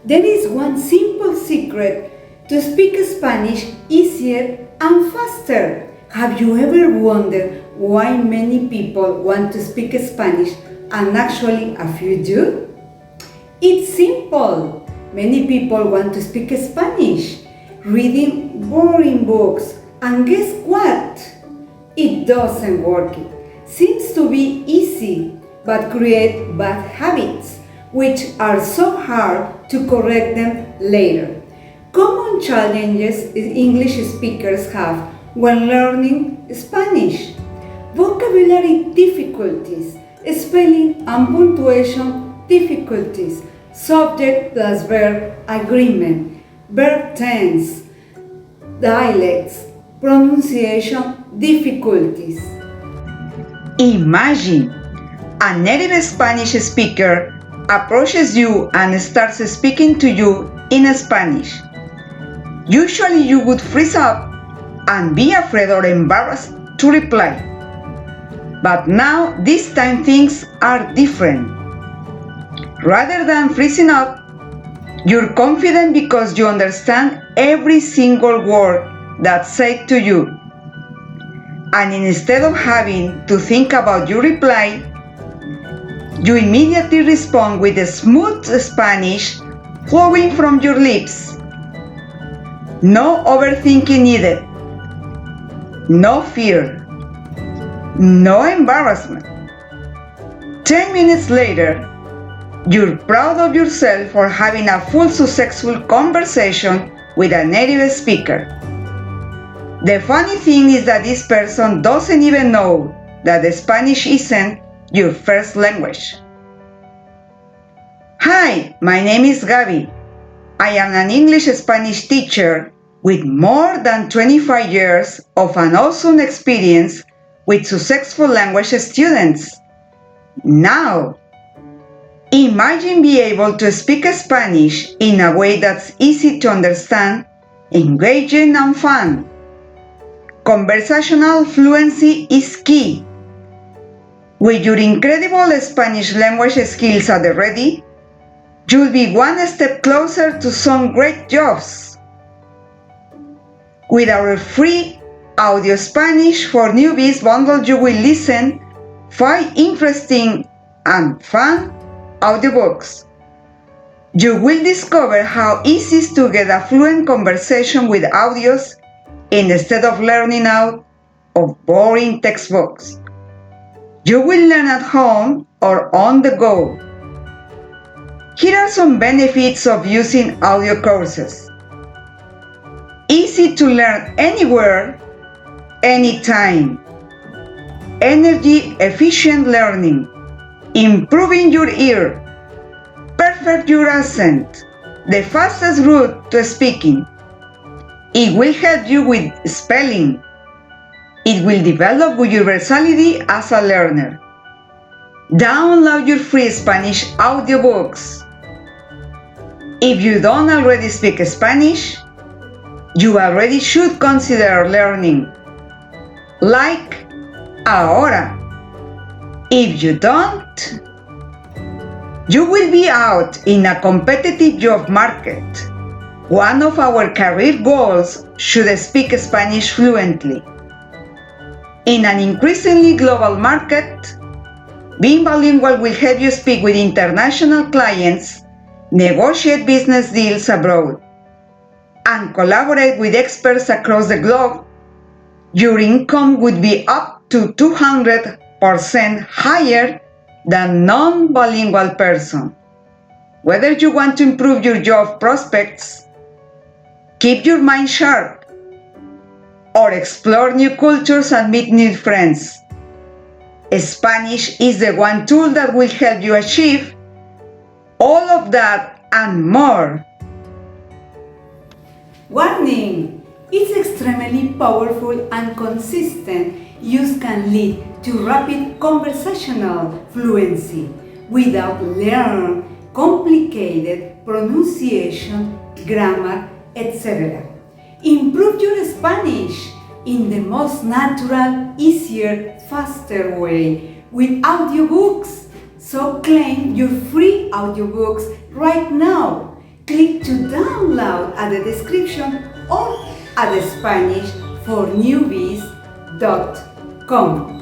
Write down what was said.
There is one simple secret to speak Spanish easier and faster. Have you ever wondered why many people want to speak Spanish and actually a few do? It's simple. Many people want to speak Spanish, reading boring books, and guess what? It doesn't work. Seems to be easy, but create bad habits, which are so hard to correct them later. Common challenges English speakers have when learning Spanish: vocabulary difficulties, spelling and punctuation difficulties, subject plus verb agreement, verb tense, dialects, pronunciation difficulties. Imagine a native Spanish speaker approaches you and starts speaking to you in Spanish. Usually you would freeze up and be afraid or embarrassed to reply. But now, this time things are different. Rather than freezing up, you're confident because you understand every single word that's said to you. And instead of having to think about your reply, you immediately respond with a smooth Spanish flowing from your lips. No overthinking needed. No fear. No embarrassment. 10 minutes later, you're proud of yourself for having a full successful conversation with a native speaker. The funny thing is that this person doesn't even know that the Spanish isn't your first language. Hi, my name is Gaby. I am an English-Spanish teacher with more than 25 years of an awesome experience with successful language students. Now, imagine being able to speak Spanish in a way that's easy to understand, engaging, and fun. Conversational fluency is key. With your incredible Spanish language skills at the ready, you'll be one step closer to some great jobs. With our free Audio Spanish for Newbies bundle, you will listen 5 interesting and fun audiobooks. You will discover how easy it is to get a fluent conversation with audios instead of learning out of boring textbooks. You will learn at home or on the go. Here are some benefits of using audio courses. Easy to learn anywhere, anytime. Energy efficient learning. Improving your ear. Perfect your accent. The fastest route to speaking. It will help you with spelling. It will develop universality as a learner. Download your free Spanish audiobooks. If you don't already speak Spanish, you already should consider learning. Like ahora. If you don't, you will be out in a competitive job market. One of our career goals should speak Spanish fluently. In an increasingly global market, being bilingual will help you speak with international clients, negotiate business deals abroad, and collaborate with experts across the globe. Your income would be up to 200% higher than non-bilingual person. Whether you want to improve your job prospects, keep your mind sharp, or explore new cultures and meet new friends, Spanish is the one tool that will help you achieve all of that and more. Warning! It's extremely powerful and consistent use can lead to rapid conversational fluency without learning complicated pronunciation, grammar, etc. Improve your Spanish in the most natural, easier, faster way with audiobooks. So claim your free audiobooks right now. Click link to download at the description or at SpanishForNewbies.com.